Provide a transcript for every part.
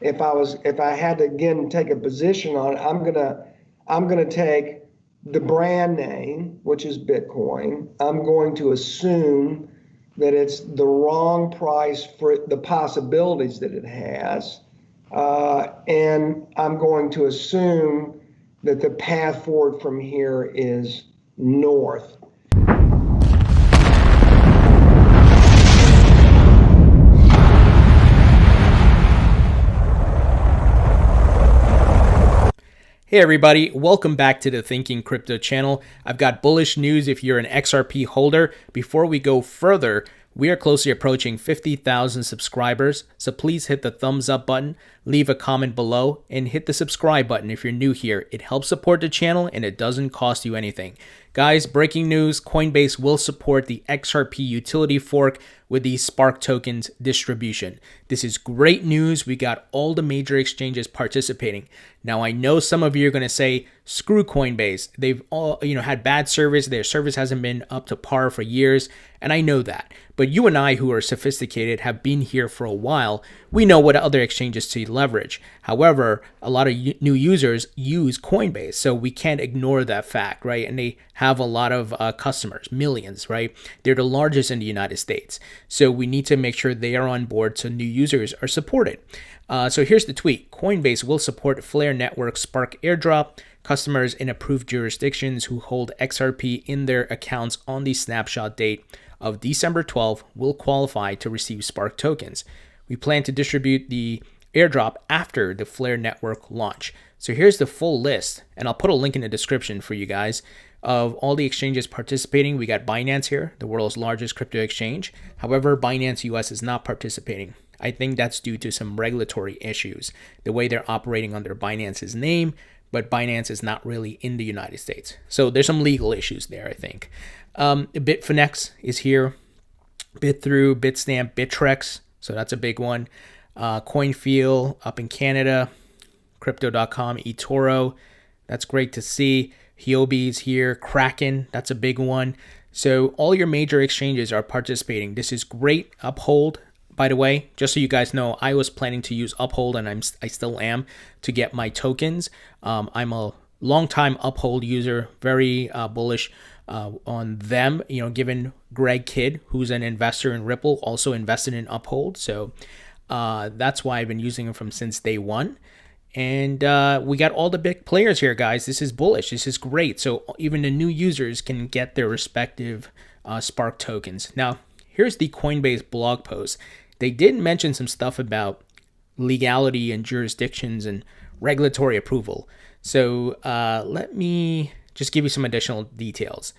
if I had to again take a position on it, I'm gonna take the brand name, which is Bitcoin. I'm going to assume that it's the wrong price for the possibilities that it has. And I'm going to assume that the path forward from here is north. Hey everybody, welcome back to the Thinking Crypto channel. I've got bullish news if you're an XRP holder. Before we go further, we are closely approaching 50,000 subscribers, so please hit the thumbs up button, leave a comment below, and hit the subscribe button if you're new here. It helps support the channel and it doesn't cost you anything. Guys, breaking news, Coinbase will support the XRP utility fork with the Spark tokens distribution. This is great news. We got all the major exchanges participating. Now, I know some of you are going to say, screw Coinbase. They've all, had bad service. Their service hasn't been up to par for years, and I know that. But you and I, who are sophisticated, have been here for a while. We know what other exchanges to leverage. However, a lot of new users use Coinbase, so we can't ignore that fact, right? And they have a lot of customers, millions, right? They're the largest in the United States. So we need to make sure they are on board so new users are supported. So here's the tweet. Coinbase will support Flare Network Spark Airdrop. Customers in approved jurisdictions who hold XRP in their accounts on the snapshot date of December 12 will qualify to receive Spark tokens. We plan to distribute the airdrop after the Flare Network launch. So here's the full list, and I'll put a link in the description for you guys, of all the exchanges participating. We got Binance here, the world's largest crypto exchange. However, Binance US is not participating. I think that's due to some regulatory issues, the way they're operating under Binance's name, but Binance is not really in the United States. So there's some legal issues there, I think. Bitfinex is here. Bithrough, Bitstamp, Bittrex, so that's a big one. Coinfeel up in Canada. Crypto.com, eToro, that's great to see. Huobi is here. Kraken, that's a big one. So all your major exchanges are participating. This is great. Uphold, by the way, just so you guys know, I was planning to use Uphold, and I still am, to get my tokens. I'm a longtime Uphold user, very bullish on them. Given Greg Kidd, who's an investor in Ripple, also invested in Uphold. So that's why I've been using them from since day one. And we got all the big players here, guys. This is bullish. This is great. So even the new users can get their respective Spark tokens. Now, here's the Coinbase blog post. They did mention some stuff about legality and jurisdictions and regulatory approval. So let me just give you some additional details.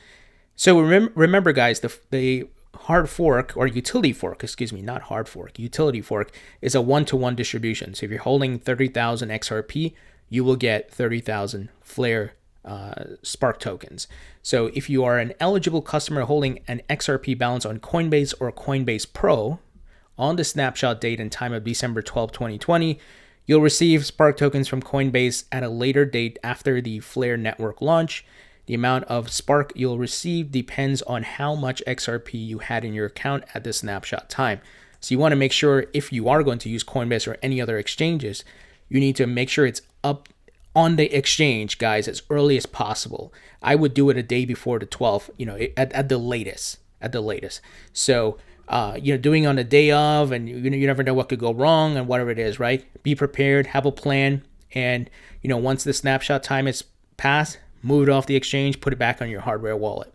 So remember, guys, the hard fork, or utility fork, not hard fork, utility fork is a 1-to-1 distribution. So if you're holding 30,000 XRP, you will get 30,000 Flare Spark tokens. So if you are an eligible customer holding an XRP balance on Coinbase or Coinbase Pro on the snapshot date and time of December 12, 2020, you'll receive Spark tokens from Coinbase at a later date after the Flare network launch. The amount of Spark you'll receive depends on how much XRP you had in your account at the snapshot time. So you want to make sure, if you are going to use Coinbase or any other exchanges, you need to make sure it's up on the exchange, guys, as early as possible. I would do it a day before the 12th, at the latest. So, doing on the day of, and you never know what could go wrong and whatever it is, right? Be prepared, have a plan, and, once the snapshot time is passed, move it off the exchange, put it back on your hardware wallet.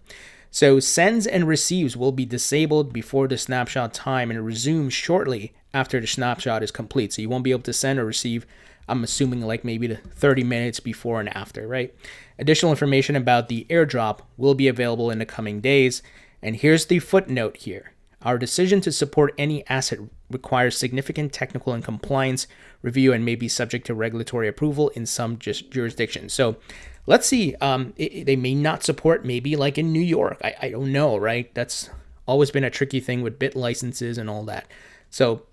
So sends and receives will be disabled before the snapshot time and resume shortly after the snapshot is complete. So you won't be able to send or receive, I'm assuming, like maybe the 30 minutes before and after, right? Additional information about the airdrop will be available in the coming days. And here's the footnote here. Our decision to support any asset requires significant technical and compliance review and may be subject to regulatory approval in some jurisdictions. So let's see. They may not support, maybe like in New York. I don't know, right? That's always been a tricky thing with bit licenses and all that. So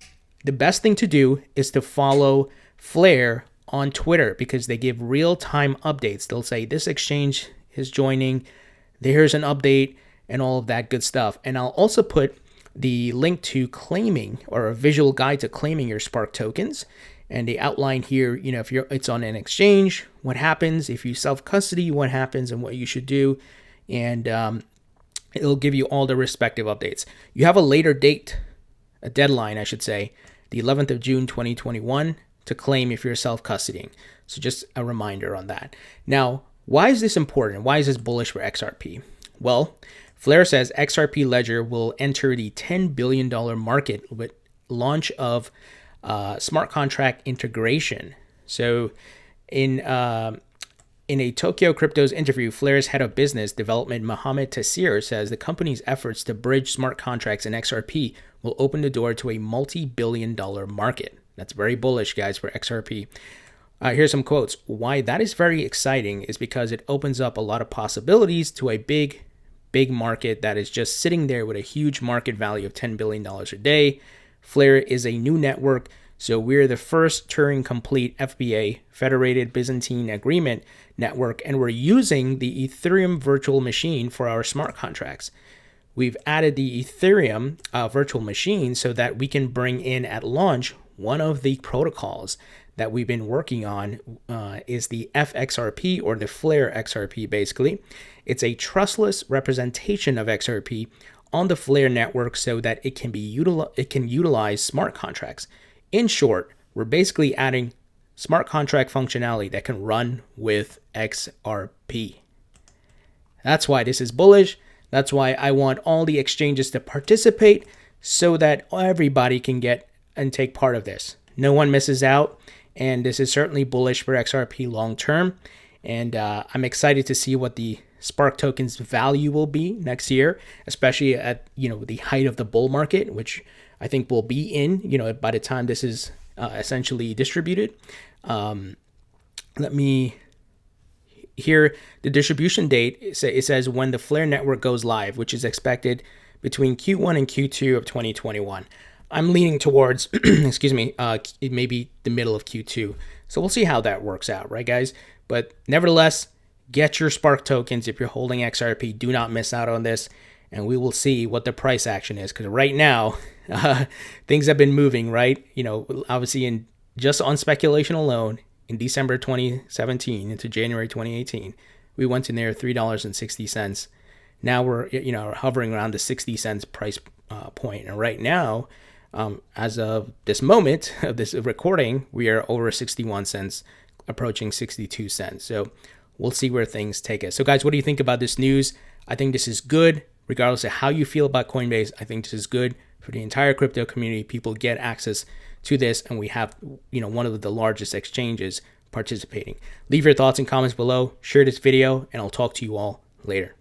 the best thing to do is to follow Flare on Twitter, because they give real-time updates. They'll say this exchange is joining, there's an update, and all of that good stuff. And I'll also put the link to claiming, or a visual guide to claiming your Spark tokens. And they outline here, if it's on an exchange, what happens. If you self-custody, what happens and what you should do. And it'll give you all the respective updates. You have a later date, a deadline, I should say, the 11th of June, 2021, to claim if you're self-custodying. So just a reminder on that. Now, why is this important? Why is this bullish for XRP? Well, Flare says XRP Ledger will enter the $10 billion market with launch of smart contract integration. So in a Tokyo Crypto's interview, Flare's head of business development, Mohamed Tassir, says the company's efforts to bridge smart contracts and XRP will open the door to a multi-billion-dollar market. That's very bullish, guys, for XRP. Here's some quotes. Why that is very exciting is because it opens up a lot of possibilities to a big market that is just sitting there with a huge market value of $10 billion a day. Flare is a new network, so we're the first Turing-complete FBA, Federated Byzantine Agreement network, and we're using the Ethereum virtual machine for our smart contracts. We've added the Ethereum virtual machine so that we can bring in at launch one of the protocols that we've been working on is the FXRP, or the Flare XRP, basically. It's a trustless representation of XRP on the Flare network so that it can utilize smart contracts. In short, we're basically adding smart contract functionality that can run with XRP. That's why this is bullish. That's why I want all the exchanges to participate so that everybody can get and take part of this. No one misses out. And this is certainly bullish for XRP long term. And I'm excited to see what the Spark token's value will be next year, especially at the height of the bull market, which I think will be in by the time this is essentially distributed. Let me here the distribution date. It says when the Flare network goes live, which is expected between Q1 and Q2 of 2021. I'm leaning towards, maybe the middle of Q2. So we'll see how that works out, right, guys? But nevertheless, get your Spark tokens if you're holding XRP. Do not miss out on this. And we will see what the price action is. Because right now, things have been moving, right? Obviously, just on speculation alone, in December 2017 into January 2018, we went in there $3.60. Now we're, hovering around the 60 cents price point. And right now, as of this moment of this recording, we are over 61 cents, approaching 62 cents. So we'll see where things take us. So guys, what do you think about this news? I think this is good, regardless of how you feel about Coinbase. I think this is good for the entire crypto community. People get access to this, and we have, one of the largest exchanges participating. Leave your thoughts and comments below. Share this video, and I'll talk to you all later.